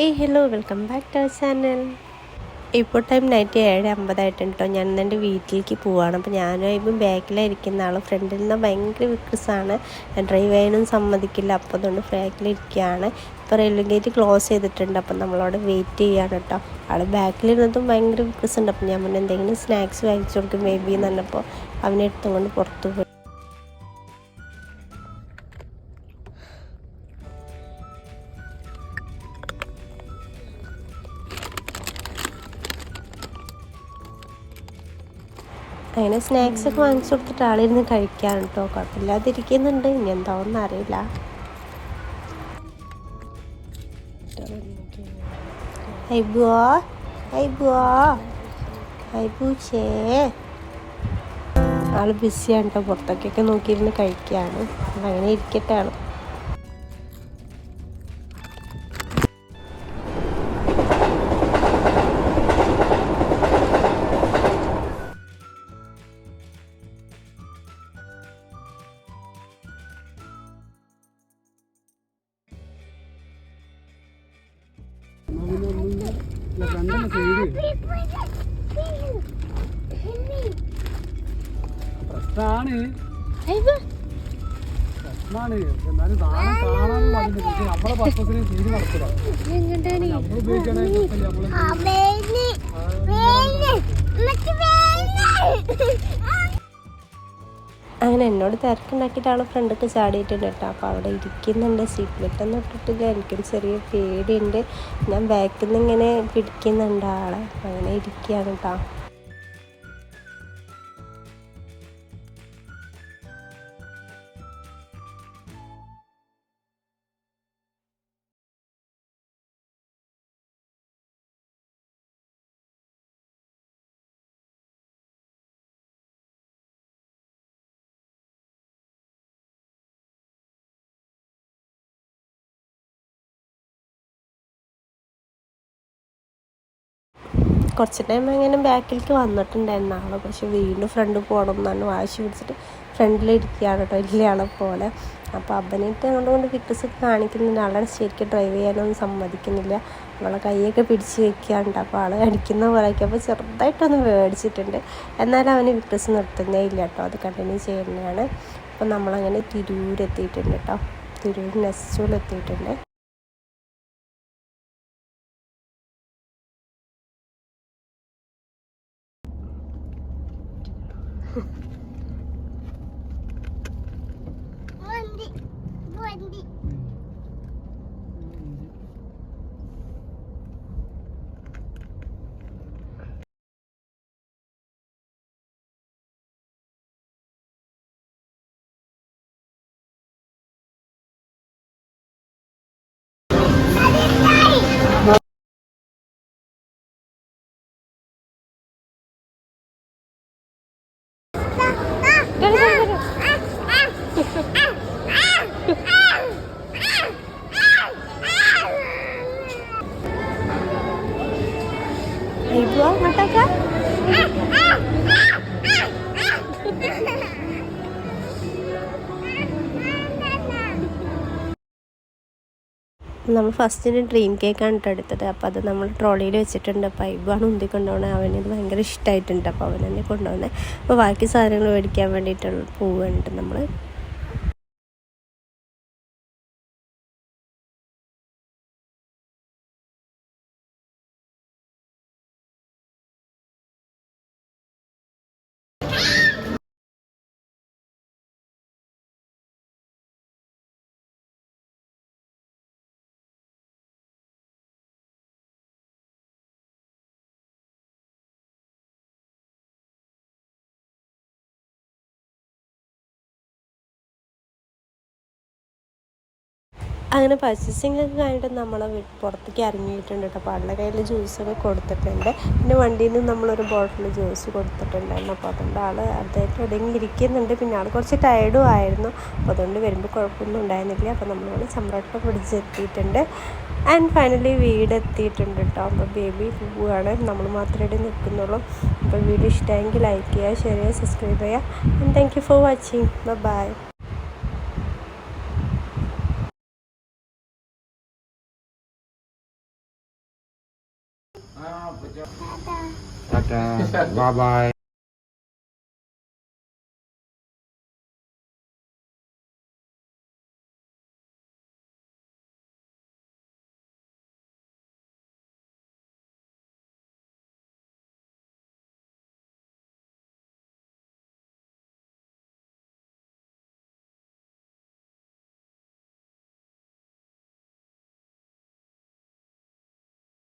Hello, welcome back to our channel. ഇപ്പോൾ time night 7:50 കേട്ടോ. ഞാൻ എൻ്റെ വീട്ടിലേക്ക് പോവുകയാണ്. അപ്പോൾ ഞാനും ബാക്കിലിരിക്കുന്ന ആൾ ഫ്രണ്ടിൽ നിന്ന് ഭയങ്കര വിക്രസാണ്. ഡ്രൈവ് ചെയ്യാനും സമ്മതിക്കില്ല. അപ്പോൾ അതുകൊണ്ട് ബാക്കിലിരിക്കുകയാണ്. ഇപ്പോൾ റെയിൽവേ ഗേറ്റ് ക്ലോസ് ചെയ്തിട്ടുണ്ട്. അപ്പം നമ്മളവിടെ വെയിറ്റ് ചെയ്യുകയാണ് കേട്ടോ. ആൾ ബാക്കിലിരുന്നതും ഭയങ്കര വിക്രസുണ്ട്. അപ്പോൾ ഞാൻ മുന്നേ എന്തെങ്കിലും സ്നാക്സ് കഴിച്ചു കൊടുക്കും ബേബി എന്ന് പറഞ്ഞപ്പോൾ അവനെ എടുത്തുകൊണ്ട് പുറത്തു പോയി. അങ്ങനെ സ്നാക്സൊക്കെ വാങ്ങിച്ചു കൊടുത്തിട്ട് ആളിരുന്ന് കഴിക്കാറ് കേട്ടോ. കുഴപ്പമില്ലാതിരിക്കുന്നുണ്ട്. ഇനി എന്താവെന്ന് അറിയില്ല. ആള് ബിസിയാണ് കേട്ടോ. പുറത്തൊക്കെ നോക്കിയിരുന്ന് കഴിക്കുകയാണ്. അങ്ങനെ ഇരിക്കട്ടെ ആള്. പ്രശ്നമാണ് എന്നാലും സാധനം കാണാനും അതിന്റെ നമ്മളെ പർപ്പസിന് തീരെ നടക്കില്ല. നമ്മൾ ഉപയോഗിക്കണേ അങ്ങനെ എന്നോട് തിരക്കുണ്ടാക്കിയിട്ടാണ് ഫ്രണ്ടൊക്കെ ചാടിയിട്ടുണ്ട് കേട്ടോ. അപ്പോൾ അവിടെ ഇരിക്കുന്നുണ്ട്. സീറ്റ് ബെൽറ്റൊന്നും ഇട്ടിട്ടില്ല. എനിക്കൊരു ചെറിയ പേടിയുണ്ട്. ഞാൻ ബാക്കിൽ നിന്ന് ഇങ്ങനെ പിടിക്കുന്നുണ്ട് ആളെ. അങ്ങനെ ഇരിക്കുകയാണ് കേട്ടോ. കുറച്ച് ടൈം അങ്ങനെ ബാക്കിലേക്ക് വന്നിട്ടുണ്ടായിരുന്നു ആൾ. പക്ഷെ വീണ്ടും ഫ്രണ്ട് പോകണം എന്നാണ് വാശി പിടിച്ചിട്ട് ഫ്രണ്ടിലിരിക്കുകയാണ് കേട്ടോ, വലിയ ആളെ പോലെ. അപ്പോൾ അപ്പനായിട്ട് അങ്ങോട്ട് ഫിറ്റ്നസ് കാണിക്കുന്നുണ്ട്. ആളെ ശരിക്കും ഡ്രൈവ് ചെയ്യാനൊന്നും സമ്മതിക്കുന്നില്ല. അവളെ കൈയൊക്കെ പിടിച്ച് വെക്കാണ്ട്. അപ്പോൾ ആൾ അടിക്കുന്ന പോലെയൊക്കെ അപ്പോൾ ചെറുതായിട്ടൊന്ന് മേടിച്ചിട്ടുണ്ട്. എന്നാലും അവന് ഫിറ്റ്നസ് നിർത്തുന്നേ ഇല്ല കേട്ടോ. അത് കണ്ടിന്യൂ ചെയ്യുന്നതാണ്. അപ്പോൾ നമ്മളങ്ങനെ തിരൂരെത്തിയിട്ടുണ്ട് കേട്ടോ. തിരൂർ നെസ്റ്റോലെത്തിയിട്ടുണ്ട്. നമ്മൾ ഫസ്റ്റിന് ഡ്രീം കേക്കാണ് കേട്ടോ എടുത്തത്. അപ്പോൾ അത് നമ്മൾ ട്രോളിയിൽ വെച്ചിട്ടുണ്ട്. അപ്പോൾ ഐബാണ് ഉന്തി കൊണ്ടുപോകുന്നത്. അവനത് ഭയങ്കര ഇഷ്ടമായിട്ടുണ്ട്. അപ്പോൾ അവൻ തന്നെ കൊണ്ടുപോകുന്നത്. അപ്പോൾ ബാക്കി സാധനങ്ങൾ മേടിക്കാൻ വേണ്ടിയിട്ടുള്ള പോവുകയാണ് നമ്മൾ. അങ്ങനെ പർച്ചേസിംഗ് ഒക്കെ കഴിഞ്ഞിട്ട് നമ്മൾ പുറത്തേക്ക് ഇറങ്ങിയിട്ടുണ്ട് കേട്ടോ. അപ്പോൾ ആളുടെ കയ്യിൽ ജ്യൂസൊക്കെ കൊടുത്തിട്ടുണ്ട്. പിന്നെ വണ്ടിയിൽ നിന്ന് നമ്മളൊരു ബോട്ടിൽ ജ്യൂസ് കൊടുത്തിട്ടുണ്ടായിരുന്നു. അപ്പോൾ അതുകൊണ്ട് ആൾ അതായിട്ട് ഒതുങ്ങി ഇരിക്കുന്നുണ്ട്. പിന്നെ ആൾ കുറച്ച് ടയർഡും ആയിരുന്നു. അപ്പോൾ അതുകൊണ്ട് വരുമ്പോൾ കുഴപ്പമൊന്നും ഉണ്ടായിരുന്നില്ല. അപ്പോൾ നമ്മളിവിടെ ചമ്പ്രവട്ടം പിടിച്ചെത്തിയിട്ടുണ്ട്. ആൻഡ് ഫൈനലി വീട് എത്തിയിട്ടുണ്ട് കേട്ടോ. അപ്പോൾ ബേബി പോവുകയാണ്. നമ്മൾ മാത്രമേ ഇവിടെ നിൽക്കുന്നുള്ളൂ. അപ്പോൾ വീഡിയോ ഇഷ്ടമായെങ്കിൽ ലൈക്ക് ചെയ്യുക, ഷെയർ ചെയ്യുക, സബ്സ്ക്രൈബ് ചെയ്യുക. And thank you for watching. Bye. Tata bye by